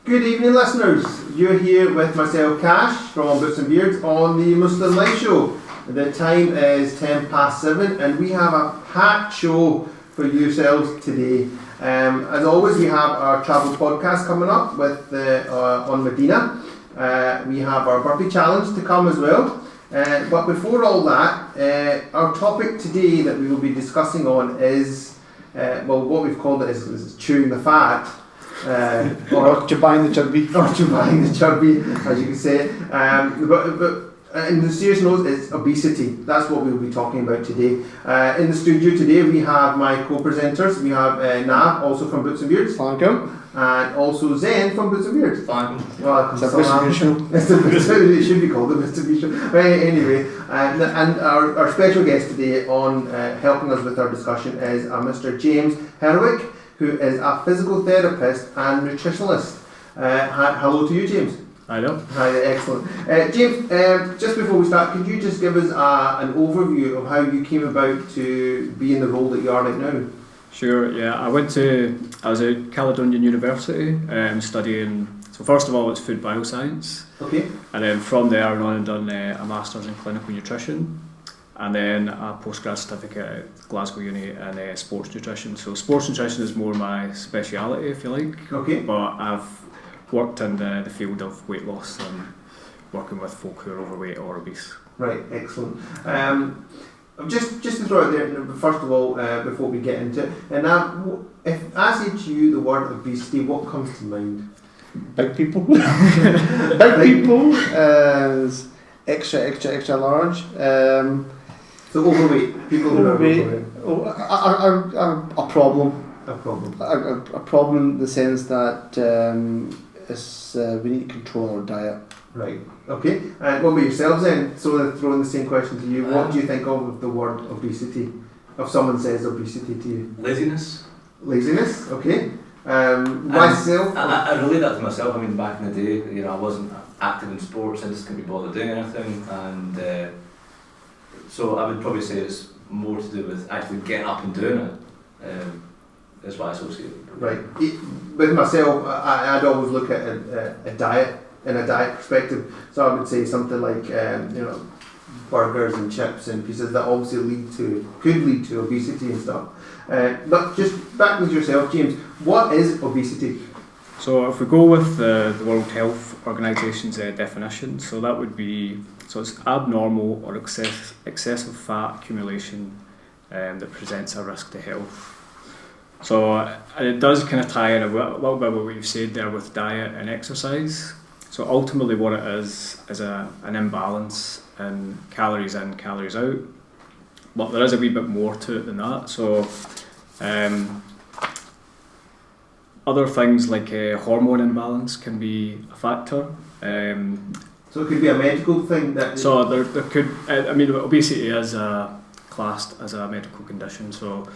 Good evening, listeners. You're here with myself, Cash, from Boots and Beards on the Muslim Life Show. The time is 7:10 and we have a packed show for yourselves today. As always, we have our travel podcast coming up with on Medina. We have our burpee challenge to come as well. But before all that, our topic today that we will be discussing on is, what we've called it is chewing the fat. Or chewing the chubby. Or chewing the chubby, as you can say. But in the serious note, it's obesity. That's what we'll be talking about today. In the studio today, we have my co-presenters. We have Nav, also from Boots and Beards. Thank you. And also Zen from Boots and Beards. Fine. Well, it's a distribution. It should be called the distribution. Anyway, and our special guest today on helping us with our discussion is Mr. James Herwick, who is a physical therapist and nutritionalist. Hello to you, James. Hi there. Hi, excellent. James, just before we start, could you just give us an overview of how you came about to be in the role that you are right now? Sure, yeah. I was at Caledonian University studying, so first of all it's food bioscience. Okay. And then from there I went on and done a Masters in Clinical Nutrition. And then a postgrad certificate at Glasgow Uni in sports nutrition. So sports nutrition is more my speciality, if you like. Okay. But I've worked in the field of weight loss and working with folk who are overweight or obese. Right, excellent. Just to throw it there, first of all, before we get into it, and now, if I say to you the word obesity, what comes to mind? Big people. Big people is extra large. So overweight, people who are overweight. A problem. A problem. A problem in the sense that we need to control our diet. Right. Okay. And what about yourselves then? So throwing the same question to you. What do you think of the word obesity? If someone says obesity to you. Laziness. Laziness. Okay. Myself. I relate that to myself. I mean, back in the day, I wasn't active in sports. I just couldn't be bothered doing anything, and so I would probably say it's more to do with actually getting up and doing it. That's what I associate it. Right. With myself, I'd always look at a diet in a diet perspective. So I would say something like burgers and chips and pieces that obviously could lead to obesity and stuff. But just back with yourself, James. What is obesity? So if we go with the World Health Organisation's definition, so that would be, so it's abnormal or excessive fat accumulation that presents a risk to health. So and it does kind of tie in a little bit with what you've said there with diet and exercise. So ultimately what it is an imbalance in calories in, calories out. But there is a wee bit more to it than that. So other things like hormone imbalance can be a factor. So it could be a medical thing that... So there could, obesity is classed as a medical condition, so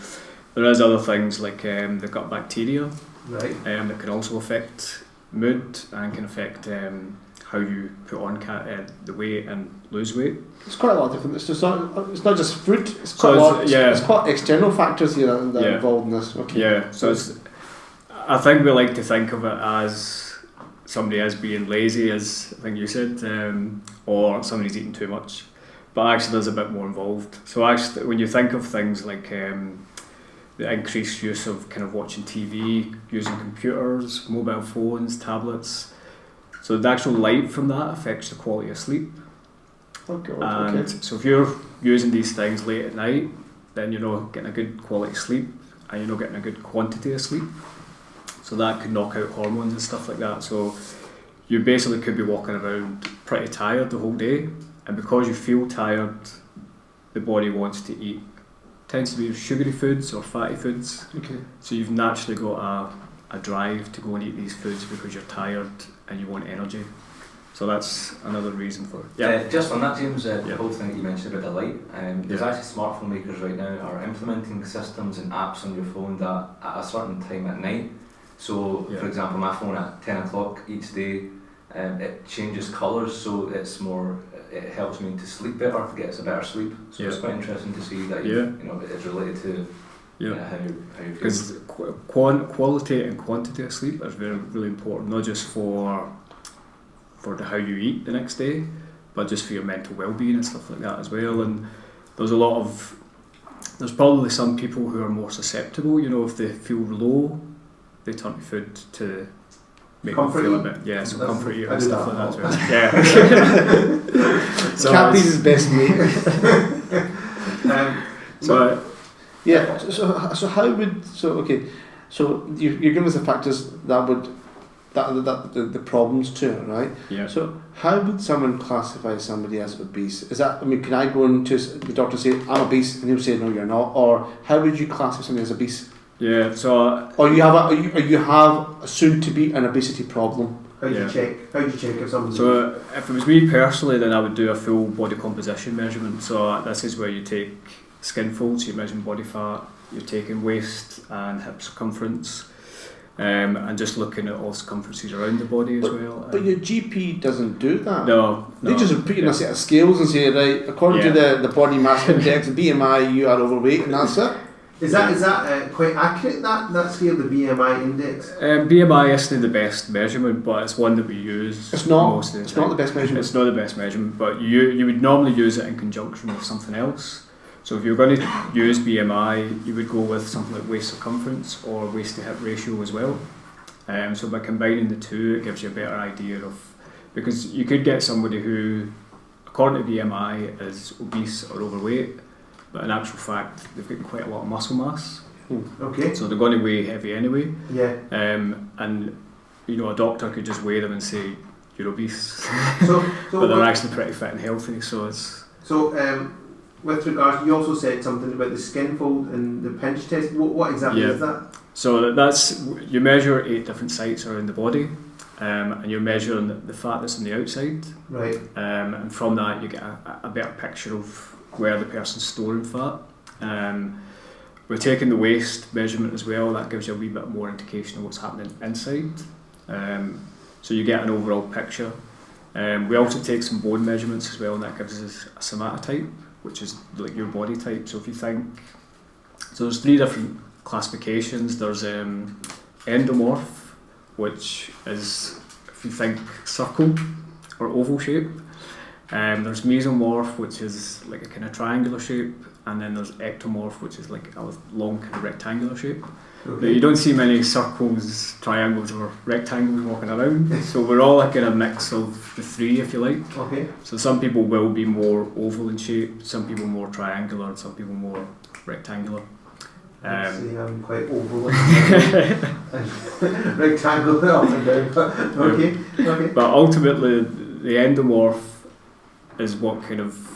there is other things like the gut bacteria, right, that can also affect mood and can affect how you put on the weight and lose weight. It's quite a lot of different. It's not just food. It's quite a lot. Yeah. It's quite external factors here that are involved in this. Okay. Yeah. So I think we like to think of it as somebody is being lazy, as I think you said, or somebody's eating too much. But actually, there's a bit more involved. So actually, when you think of things like the increased use of kind of watching TV, using computers, mobile phones, tablets. So the actual light from that affects the quality of sleep. Okay. So if you're using these things late at night, then you're not getting a good quality of sleep and you're not getting a good quantity of sleep. So that could knock out hormones and stuff like that. So you basically could be walking around pretty tired the whole day, and because you feel tired, the body wants to eat. Tends to be sugary foods or fatty foods. Okay. So you've naturally got a drive to go and eat these foods because you're tired and you want energy. So that's another reason for it. Yeah. Just on that, James, the whole thing that you mentioned about the light, there's actually smartphone makers right now are implementing systems and apps on your phone that at a certain time at night. So, for example, my phone at 10 o'clock each day, it changes colours, so it helps me to sleep better, gets a better sleep. So it's quite interesting to see that it's related to how you Because quality and quantity of sleep is really important, not just for how you eat the next day, but just for your mental well-being and stuff like that as well. And there's probably some people who are more susceptible, if they feel low, they turn to food to make them feel a bit, comfort you and stuff like that as well. Yeah. So can't be his best mate. So you're giving us the factors that would the problems to it, right? Yeah. So how would someone classify somebody as obese? Is that, can I go into the doctor and say I'm obese and he'll say no you're not, or how would you classify somebody as obese? Yeah. So or you have soon to be an obesity problem. How do you check if somebody's So if it was me personally, then I would do a full body composition measurement. So this is where you take skin folds, you're measuring body fat, you're taking waist and hip circumference, and just looking at all circumferences around the body as well. But your GP doesn't do that. No. They just put you in a set of scales and say, right, according to the body mass index, the BMI, you are overweight, and that's it. Is that quite accurate, that scale, the BMI index? BMI isn't the best measurement, but it's one that we use most of the time. It's not the best measurement. It's not the best measurement, but you would normally use it in conjunction with something else. So if you're going to use BMI, you would go with something like waist circumference or waist to hip ratio as well. So by combining the two, it gives you a better idea of, because you could get somebody who, according to BMI, is obese or overweight, but in actual fact, they've got quite a lot of muscle mass. Okay. So they're going to weigh heavy anyway. Yeah. And a doctor could just weigh them and say you're obese, so but they're actually pretty fit and healthy. So it's with regards, you also said something about the skin fold and the pinch test. What exactly is that? So that's, you measure 8 different sites around the body, and you're measuring the fat that's on the outside. Right. And from that you get a better picture of where the person's storing fat. We're taking the waist measurement as well. That gives you a wee bit more indication of what's happening inside. So you get an overall picture. We also take some bone measurements as well, and that gives us a somatotype, which is like your body type. So if you think, so there's 3 different classifications. There's endomorph, which is, if you think, circle or oval shape. There's mesomorph, which is like a kind of triangular shape, and then there's ectomorph, which is like a long kind of rectangular shape. Okay. Now, you don't see many circles, triangles or rectangles walking around, so we're all like in a mix of the 3, if you like. Okay. So some people will be more oval in shape, some people more triangular, and some people more rectangular. I'm quite oval and rectangular up and down, but okay. But ultimately, the endomorph is what kind of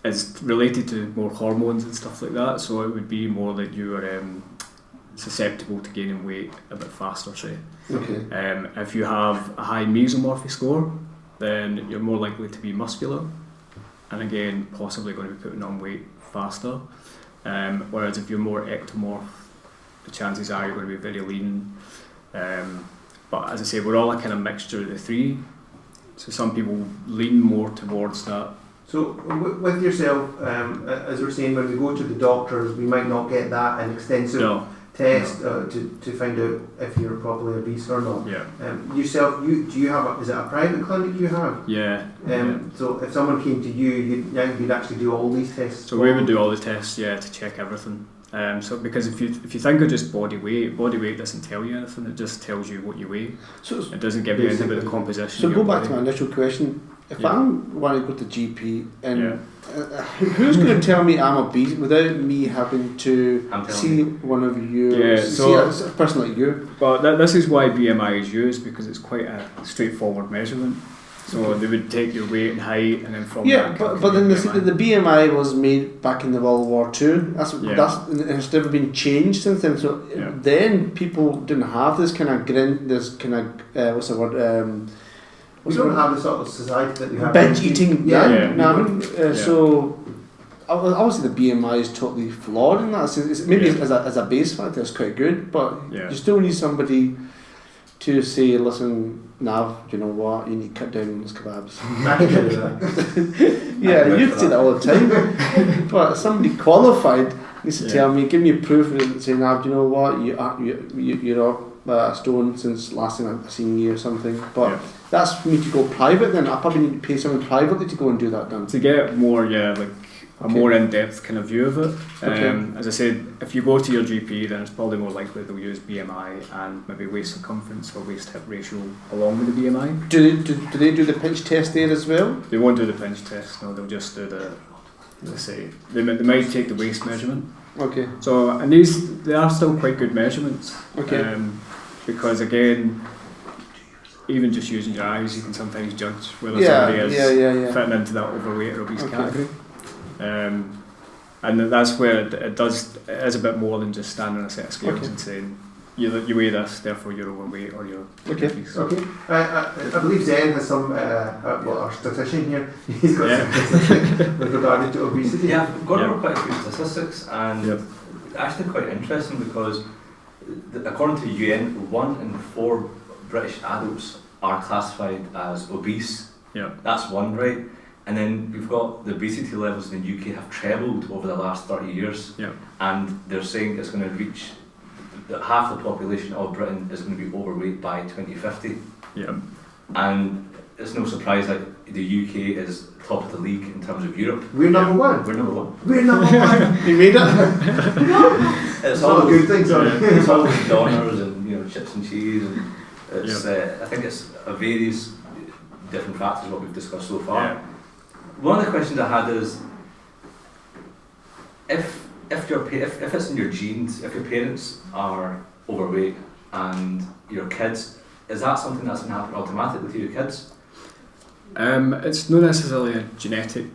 is related to more hormones and stuff like that, so it would be more that you are susceptible to gaining weight a bit faster, say. Okay. If you have a high mesomorphic score, then you're more likely to be muscular, and again, possibly going to be putting on weight faster. Whereas if you're more ectomorph, the chances are you're going to be very lean. But as I say, we're all a kind of mixture of the 3. So some people lean more towards that. So with yourself, as we're saying, when we go to the doctors, we might not get an extensive test to find out if you're properly obese or not. Yeah. Yourself, do you have is it a private clinic you have? Yeah. So if someone came to you, you'd actually do all these tests. So we would do all the tests, to check everything. So because if you think of just body weight doesn't tell you anything. It just tells you what you weigh. So it doesn't give you anything about the composition. So of your go back body. to my initial question. If I'm wanting to go to GP, and who's going to tell me I'm obese without me having to see one of you? See a person like you. But this is why BMI is used, because it's quite a straightforward measurement. So they would take your weight and height, and then from that. But then the BMI was made back in the World War II. That's it's never been changed since then. So then people didn't have this kind of what's the word? We don't have the sort of society that we have. Binge eating. So obviously the BMI is totally flawed in that sense. Maybe as a base factor it's quite good, but you still need somebody to say, listen, Nav, you know what, you need to cut down on those kebabs. I can do that. You say that all the time. But somebody qualified needs to tell me, give me a proof and say, "Now, do you know what? You're up a stone since last time I've seen you or something." But that's for me to go private. Then I probably need to pay someone privately to go and do that. Then to get more, a more in-depth kind of view of it. As I said, if you go to your GP, then it's probably more likely they'll use BMI and maybe waist circumference or waist hip ratio along with the BMI. Do they do the pinch test there as well? They won't do the pinch test. No, they'll just do the. Let's say they might take the waist measurement. Okay. So and they are still quite good measurements. Okay. Because again, even just using your eyes, you can sometimes judge whether somebody is fitting into that overweight or obese category. And that's where it is a bit more than just standing on a set of scales and saying you weigh this, therefore you're overweight or you're obese. Okay. I believe Zen has some, our statistician here, he's got some statistics with regard to obesity. Yeah, I've got over quite a few statistics, and actually quite interesting because according to UN, 1 in 4 British adults are classified as obese. Yeah. That's one, right? And then we've got the obesity levels in the UK have trebled over the last 30 years. Yeah. And they're saying it's going to reach that half the population of Britain is going to be overweight by 2050. Yeah. And it's no surprise that the UK is top of the league in terms of Europe. We're number one. We're number one. We're number one. You made it. It's all a good thing, sorry. It's all donors and chips and cheese, and it's. I think it's a various different factors what we've discussed so far. Yeah. One of the questions I had is if it's in your genes, if your parents are overweight and your kids, is that something that's going to happen automatically to your kids? It's not necessarily a genetic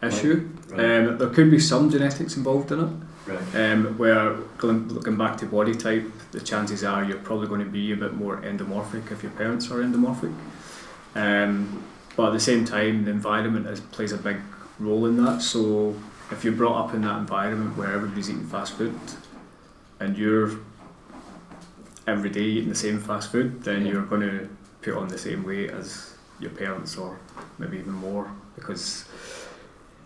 issue. Right. There could be some genetics involved in it. Right. Where looking back to body type, the chances are you're probably going to be a bit more endomorphic if your parents are endomorphic. But at the same time, the environment plays a big role in that. So if you're brought up in that environment where everybody's eating fast food and you're every day eating the same fast food, then you're going to put on the same weight as your parents or maybe even more, because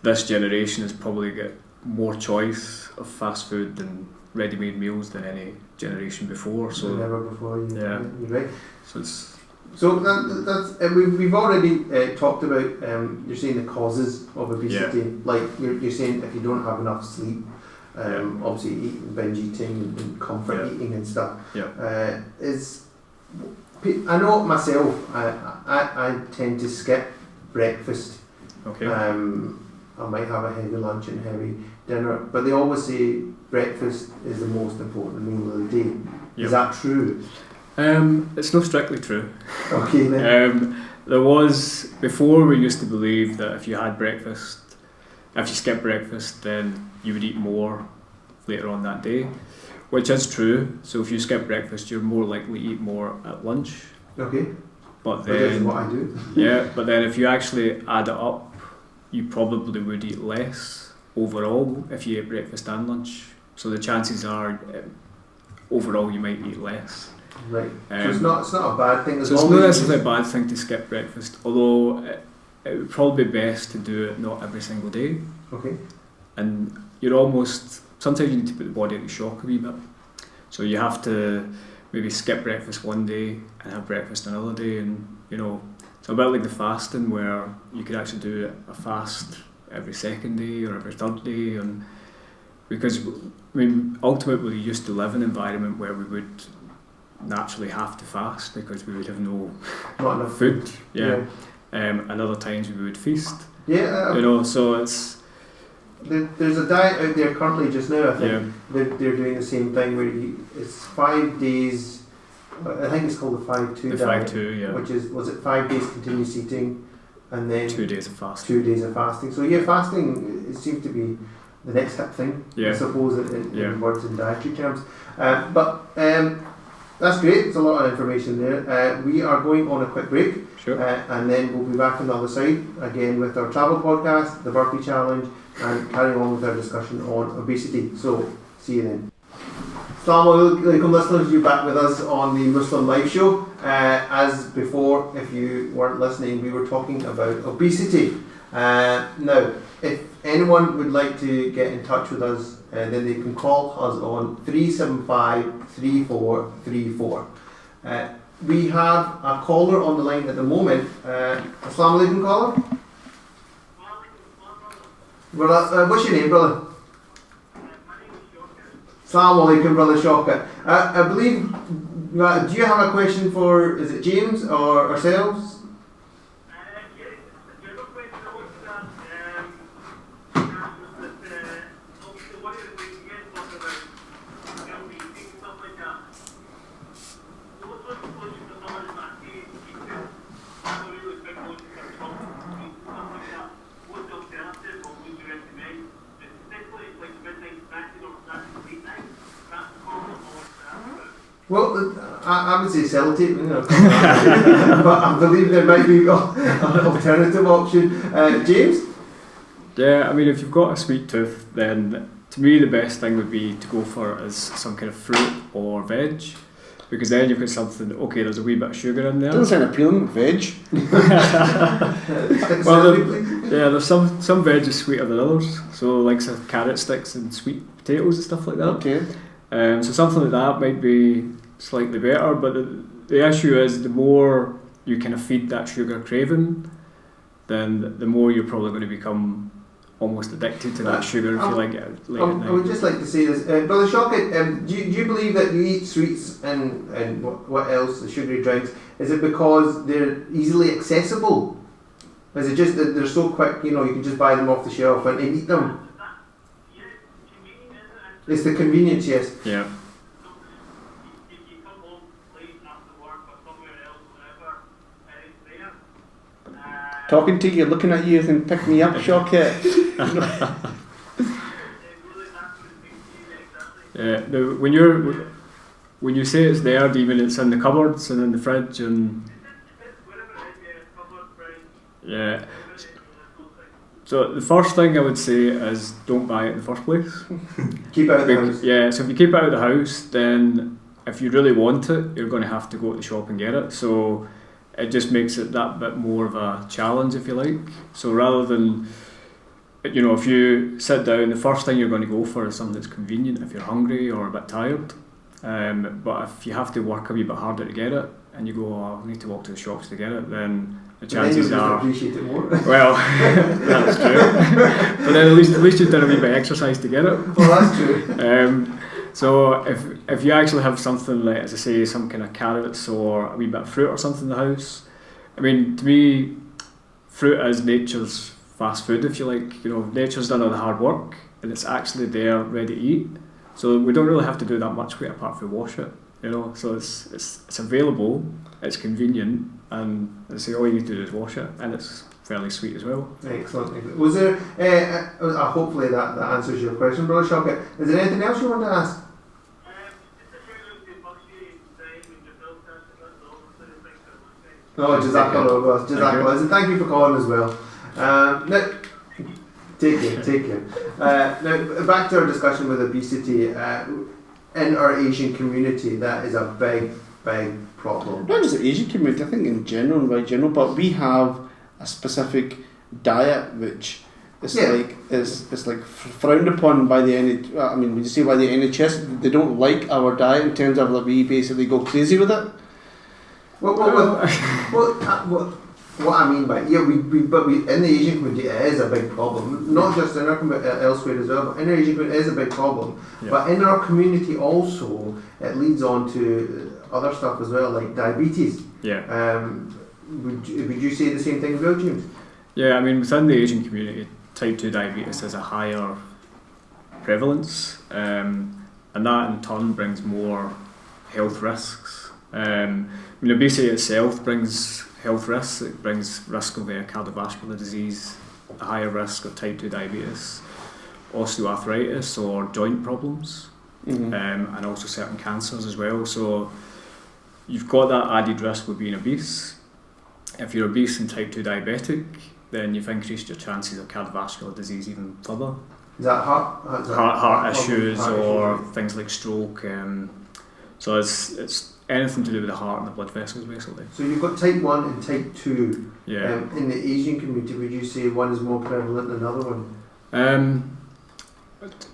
this generation has probably got more choice of fast food and ready-made meals than any generation before. So never before. You're right. So that's we've already talked about. You're saying the causes of obesity, like you're saying if you don't have enough sleep, obviously binge eating and comfort eating and stuff. Yeah. I know myself. I tend to skip breakfast. Okay. I might have a heavy lunch and heavy dinner, but they always say breakfast is the most important meal of the day. Yep. Is that true? It's not strictly true. Okay then. There was, before we used to believe that if you skipped breakfast, then you would eat more later on that day, which is true. So if you skip breakfast, you're more likely to eat more at lunch. Okay. But that's then, what I do. but then if you actually add it up, you probably would eat less overall if you ate breakfast and lunch. So the chances are, overall, you might eat less. Right. So it's not a bad thing. So it's not necessarily a bad thing to skip breakfast, although it would probably be best to do it not every single day. Okay. And sometimes you need to put the body out of shock a wee bit. So you have to maybe skip breakfast one day and have breakfast another day, and it's a bit like the fasting where you could actually do a fast every second day or every third day, and because ultimately we used to live in an environment where we would naturally have to fast because we would have not enough food. And other times we would feast. So it's there's a diet out there currently just now. I think they're doing the same thing where it's 5 days. I think it's called the 5-2 diet. 5-2, which was it 5 days continuous eating and then 2 days of fasting. 2 days of fasting. So fasting it seems to be the next hip thing. I suppose in words and dietary terms. But that's great. There's a lot of information there. We are going on a quick break. Sure. And then we'll be back on the other side again with our travel podcast, the Burpee Challenge, and carrying on with our discussion on obesity. So, see you then. Assalamu alaikum listeners, you're back with us on the Muslim Life Show. As before, if you weren't listening, we were talking about obesity. Now, if anyone would like to get in touch with us then they can call us on 375-3434. We have a caller on the line at the moment. Assalamu alaikum, caller. Well, what's your name, brother? Assalamu alaikum, brother Shaukat. I believe, do you have a question for, is it James or ourselves? Well, I would say sellotape, but I believe there might be an alternative option. James? Yeah, I mean, if you've got a sweet tooth, then to me the best thing would be to go for is some kind of fruit or veg, because then you've got something, okay, there's a wee bit of sugar in there. Doesn't sound appealing, veg. Well, there's some veg is sweeter than others, so like some carrot sticks and sweet potatoes and stuff like that. Okay. So something like that might be slightly better, but the issue is the more you kind of feed that sugar craving, then the more you're probably going to become almost addicted to that sugar if you like it late at night. I would just like to say this, Brother Shaukat, do you believe that you eat sweets and what else, the sugary drinks, is it because they're easily accessible? Is it just that they're so quick, you can just buy them off the shelf and eat them? It's the convenience, yes. Yeah. Talking to you, looking at you, and pick me up, Shaukat. Yeah. No, when you say it's there, do you mean it's in the cupboards and in the fridge and? Yeah. So the first thing I would say is don't buy it in the first place. Keep it out of the house. Yeah, so if you keep it out of the house, then if you really want it, you're going to have to go to the shop and get it. So it just makes it that bit more of a challenge, if you like. So rather than, if you sit down, the first thing you're going to go for is something that's convenient if you're hungry or a bit tired. But if you have to work a wee bit harder to get it, and you go, I need to walk to the shops to get it, then the chances are, appreciate it more. Well, that's true. But then at least you've done a wee bit of exercise to get it. Well, that's true. So if you actually have something like, as I say, some kind of carrots or a wee bit of fruit or something in the house, I mean, to me, fruit is nature's fast food, if you like. Nature's done all the hard work, and it's actually there, ready to eat. So we don't really have to do that much with it apart from wash it. So it's available, it's convenient, and as I say, all you need to do is wash it, and it's fairly sweet as well. Excellent. Was there, hopefully that answers your question, Brother Shaukat. Is there anything else you want to ask? Jazakallah. Thank you for calling as well. Now, take care. Now, back to our discussion with obesity. In our Asian community, that is a big problem. Not just the Asian community, I think in general, but we have a specific diet which is like frowned upon by the NHS. I mean, when you say by the NHS, they don't like our diet in terms of that we basically go crazy with it. What I mean by we in the Asian community it is a big problem. Not just in our community, elsewhere as well, but in our Asian community it is a big problem. Yeah. But in our community also, it leads on to other stuff as well, like diabetes. Yeah. Would you say the same thing as well, James? Yeah, I mean, within the Asian community, type 2 diabetes has a higher prevalence, and that in turn brings more health risks. Obesity itself brings health risks. It brings risk of cardiovascular disease, a higher risk of type 2 diabetes, osteoarthritis or joint problems, and also certain cancers as well. So you've got that added risk with being obese. If you're obese and type 2 diabetic, then you've increased your chances of cardiovascular disease even further. Is that heart issues or things like stroke? So it's anything to do with the heart and the blood vessels, basically. So you've got type 1 and type 2. Yeah. In the Asian community, would you say one is more prevalent than another one?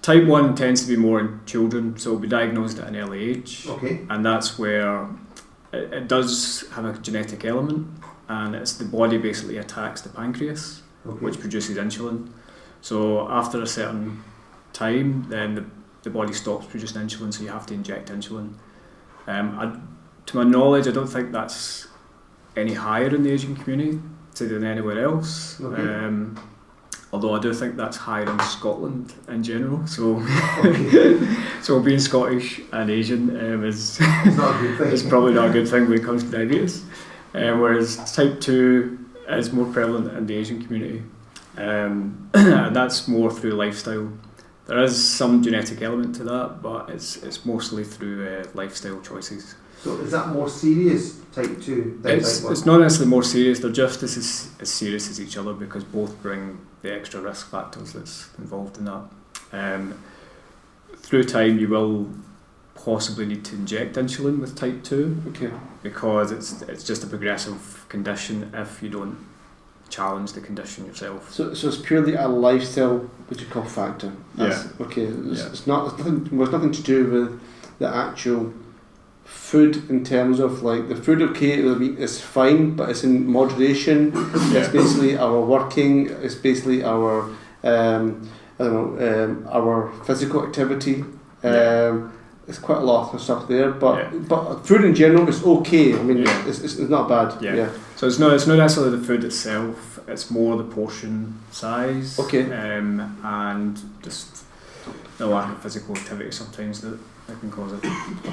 Type 1 tends to be more in children, so it'll be diagnosed at an early age. Okay. And that's where it does have a genetic element, and it's the body basically attacks the pancreas, which produces insulin. So after a certain time, then the body stops producing insulin, so you have to inject insulin. To my knowledge, I don't think that's any higher in the Asian community than anywhere else. Okay. Although I do think that's higher in Scotland in general. So, so being Scottish and Asian is not a good thing. It's probably not a good thing when it comes to diabetes. Whereas type 2 is more prevalent in the Asian community, and that's more through lifestyle. There is some genetic element to that, but it's mostly through lifestyle choices. So is that more serious, type 2, than type 1? It's not necessarily more serious, they're just as serious as each other because both bring the extra risk factors that's involved in that. Through time you will possibly need to inject insulin with type 2 because it's just a progressive condition if you don't challenge the condition yourself. So it's purely a lifestyle, what you call factor. It's nothing to do with the actual food in terms of like the food. It's fine, but it's in moderation. It's basically our working. It's basically our our physical activity. It's quite a lot of stuff there, but food in general is okay. I mean, it's not bad. So it's not necessarily the food itself. It's more the portion size. And just the lack of physical activity sometimes that can cause it.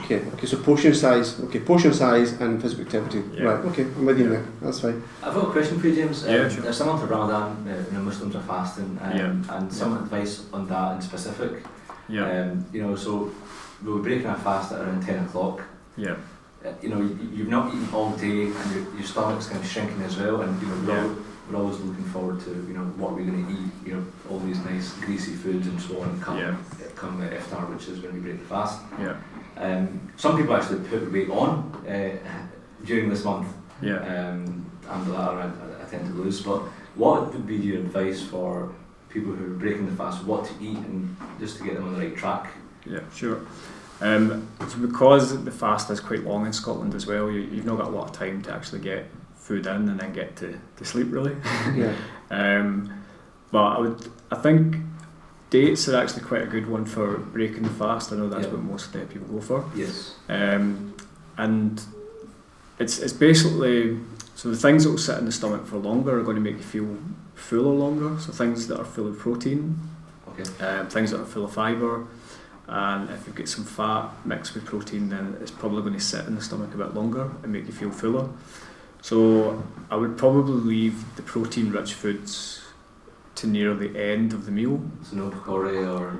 Okay. So portion size. Portion size and physical activity. Right. Okay. I'm with you there. That's fine. I've got a question for you, James. Sure. There's someone for Ramadan. Muslims are fasting, and some advice on that in specific. So we'll be breaking our fast at around 10 o'clock. You've not eaten all day, and your stomach's kind of shrinking as well, and we're always looking forward to what we're going to eat. All these nice greasy foods and so on come iftar, which is when we break the fast. Some people actually put weight on during this month. And that I tend to lose. But what would be your advice for people who are breaking the fast, what to eat, and just to get them on the right track? Yeah, sure. So because the fast is quite long in Scotland as well, you've not got a lot of time to actually get food in and then get to sleep really. But I think dates are actually quite a good one for breaking the fast. I know that's what most people go for. Yes. And it's basically, so the things that will sit in the stomach for longer are going to make you feel fuller longer. So things that are full of protein, things that are full of fibre, and if you get some fat mixed with protein, then it's probably going to sit in the stomach a bit longer and make you feel fuller. So I would probably leave the protein-rich foods to near the end of the meal. So no pakora or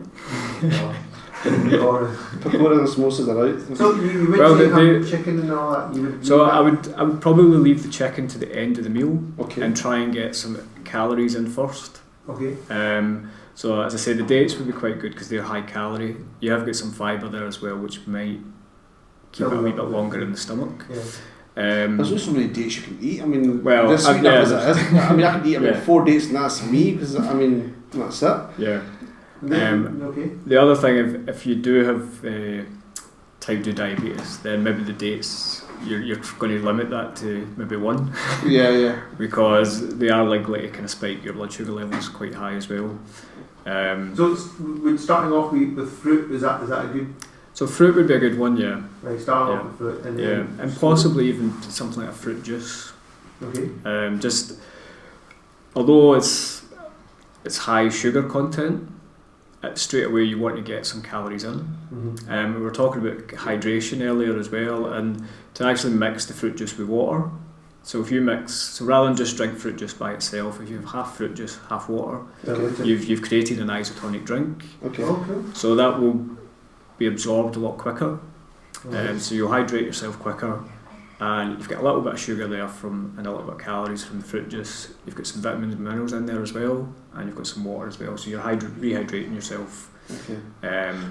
pakora and samosas are out. So you would have chicken and all that. I would probably leave the chicken to the end of the meal and try and get some calories in first. So as I said, the dates would be quite good because they're high calorie. You have got some fibre there as well, which might keep it a wee bit longer in the stomach. There's not so many dates you can eat. I mean, well, this sweet enough as it is. I mean, I can eat 4 dates and that's me, because I mean, that's it. The other thing, if you do have type 2 diabetes, then maybe the dates, you're going to limit that to maybe 1. Because they are likely to kind of spike your blood sugar levels quite high as well. So we're starting off with fruit, is that a good? So fruit would be a good one, Right, start off with fruit, and then and possibly even something like a fruit juice. Just although it's high sugar content, straight away you want to get some calories in. We were talking about hydration earlier as well, and to actually mix the fruit juice with water. So if you rather than just drink fruit juice by itself, if you have half fruit juice, half water, you've created an isotonic drink. So that will be absorbed a lot quicker. So you'll hydrate yourself quicker, and you've got a little bit of sugar there and a little bit of calories from the fruit juice. You've got some vitamins and minerals in there as well, and you've got some water as well. So you're rehydrating yourself.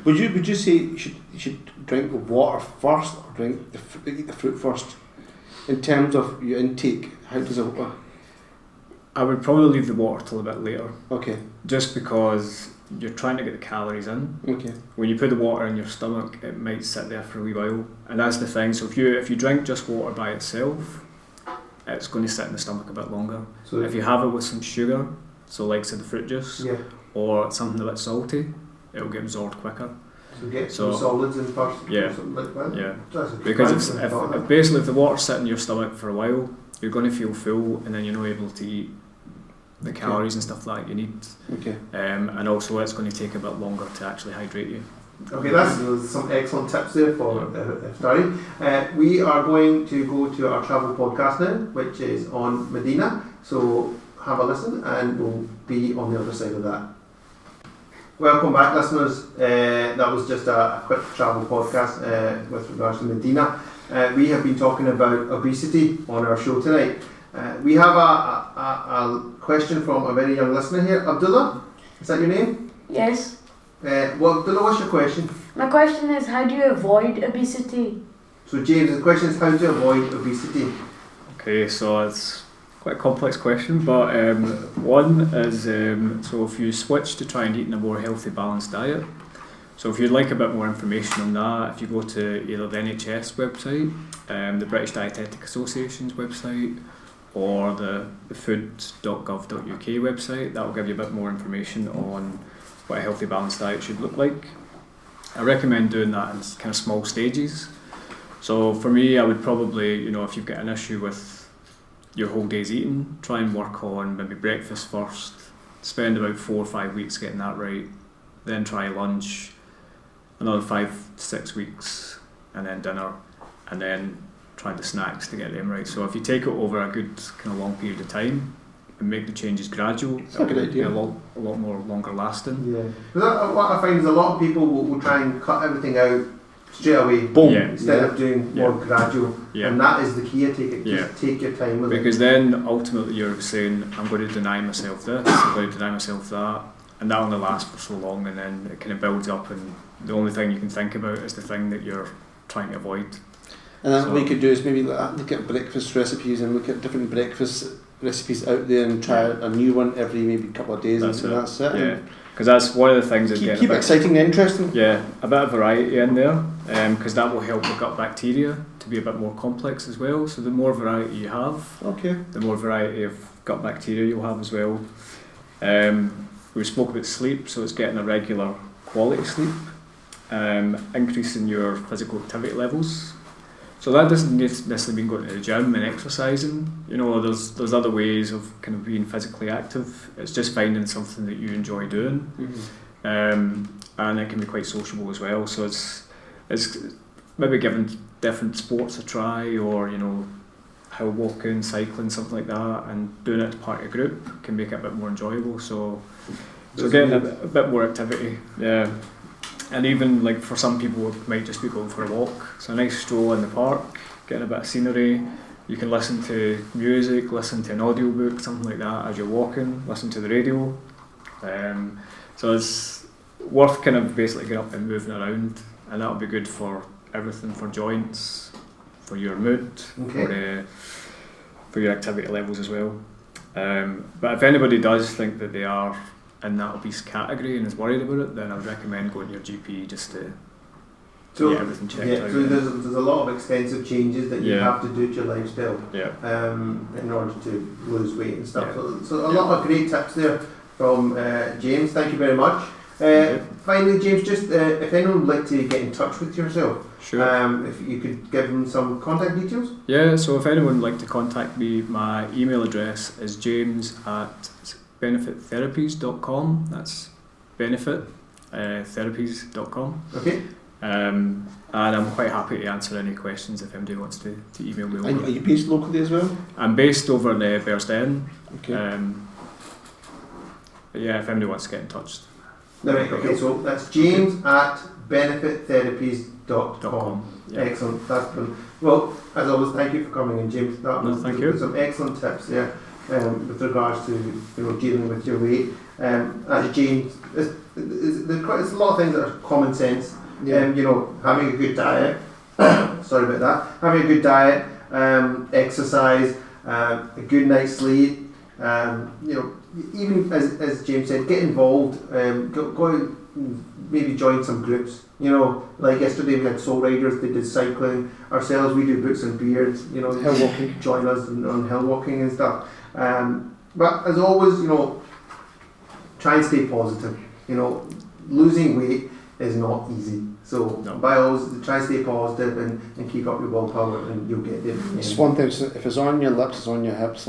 Would you say you should drink the water first or eat the fruit first? In terms of your intake, how does it work? I would probably leave the water till a bit later. Just because you're trying to get the calories in. Okay. When you put the water in your stomach, it might sit there for a wee while, and that's the thing. So if you drink just water by itself, it's going to sit in the stomach a bit longer. So if you have it with some sugar, so like say the fruit juice, or something a bit salty, it'll get absorbed quicker. So get some solids in first, something like that. Yeah. Because if basically if the water's sitting in your stomach for a while, you're going to feel full, and then you're not able to eat the calories and stuff like you need. Okay. And also it's going to take a bit longer to actually hydrate you. Okay, that's some excellent tips there for starting. We are going to go to our travel podcast now, which is on Medina. So have a listen, and we'll be on the other side of that. Welcome back, listeners. That was just a quick travel podcast with regards to Medina. We have been talking about obesity on our show tonight. We have a question from a very young listener here. Abdullah, is that your name? Yes. Abdullah, what's your question? My question is, how do you avoid obesity? So James, the question is how to avoid obesity. Okay, so it's quite a complex question, but one is, so if you switch to try and eat a more healthy, balanced diet, so if you'd like a bit more information on that, if you go to either the NHS website, the British Dietetic Association's website, or the food.gov.uk website, that will give you a bit more information on what a healthy balanced diet should look like. I recommend doing that in kind of small stages. So for me, I would probably, if you've got an issue with your whole day's eating, try and work on maybe breakfast first, spend about 4 or 5 weeks getting that right, then try lunch, another 5 to 6 weeks, and then dinner, and then try the snacks to get them right. So if you take it over a good kind of long period of time and make the changes gradual, it'll be a lot more longer lasting. Yeah. What I find is a lot of people will try and cut everything out straight away, boom, instead of doing more gradual. And that is the key. I take it. Just take your time with it. Because then ultimately you're saying, I'm going to deny myself this, I'm going to deny myself that, and that only lasts for so long, and then it kind of builds up, and the only thing you can think about is the thing that you're trying to avoid. And then what you could do is maybe look at breakfast recipes and look at different breakfast recipes out there and try a new one every maybe couple of days. That's it. Yeah, because that's one of the things that keep it exciting and interesting. Yeah, a bit of variety in there, because that will help the gut bacteria to be a bit more complex as well. So the more variety you have, the more variety of gut bacteria you'll have as well. We spoke about sleep, so it's getting a regular quality sleep, increasing your physical activity levels. So that doesn't necessarily mean going to the gym and exercising. There's other ways of kind of being physically active. It's just finding something that you enjoy doing, and it can be quite sociable as well. So it's maybe giving different sports a try, or how walking, cycling, something like that, and doing it as part of a group can make it a bit more enjoyable. So getting a bit more activity, and even like for some people it might just be going for a walk. So a nice stroll in the park, getting a bit of scenery. You can listen to music, listen to an audiobook, something like that as you're walking, listen to the radio. So it's worth kind of basically getting up and moving around, and that'll be good for everything, for joints, for your mood, for your activity levels as well. But if anybody does think that they are in that obese category and is worried about it, then I would recommend going to your GP just to get everything checked out. So there's a lot of extensive changes that you have to do to your lifestyle in order to lose weight and stuff. So a lot of great tips there from James. Thank you very much. Finally, James, just if anyone would like to get in touch with yourself, if you could give them some contact details. Yeah, so if anyone would like to contact me, my email address is james@benefittherapies.com. That's benefittherapies.com. Okay. And I'm quite happy to answer any questions if anybody wants to email me over. Are you based locally as well? I'm based over in Bearsden. Okay. But yeah, if anybody wants to get in touch. Right, okay, so that's james@benefittherapies.com. Excellent, that's brilliant. Well, as always, thank you for coming in, James. Thank you. Some excellent tips there with regards to dealing with your weight. As James, there's a lot of things that are common sense. Having a good diet. Sorry about that. Having a good diet, exercise, a good night's sleep, You know, even as James said, get involved. Go and maybe join some groups. You know, like yesterday we had Soul Riders. They did cycling. Ourselves, we do Boots and Beards. You know, hill walking. Join us on hill walking and stuff. But as always, you know, try and stay positive. You know, losing weight is not easy. So by all means, try and stay positive and keep up your willpower, and you'll get there. It's one thing. If it's on your lips, it's on your hips.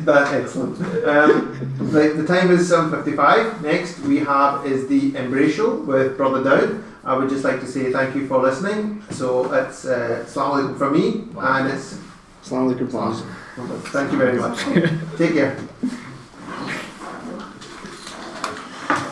That's excellent. The time is 7:55. Next we have is the Embrace Show with Brother Dowd. I would just like to say thank you for listening. So it's Assalamu alaikum from me, and it's Assalamu alaikum. Thank you very much. Take care.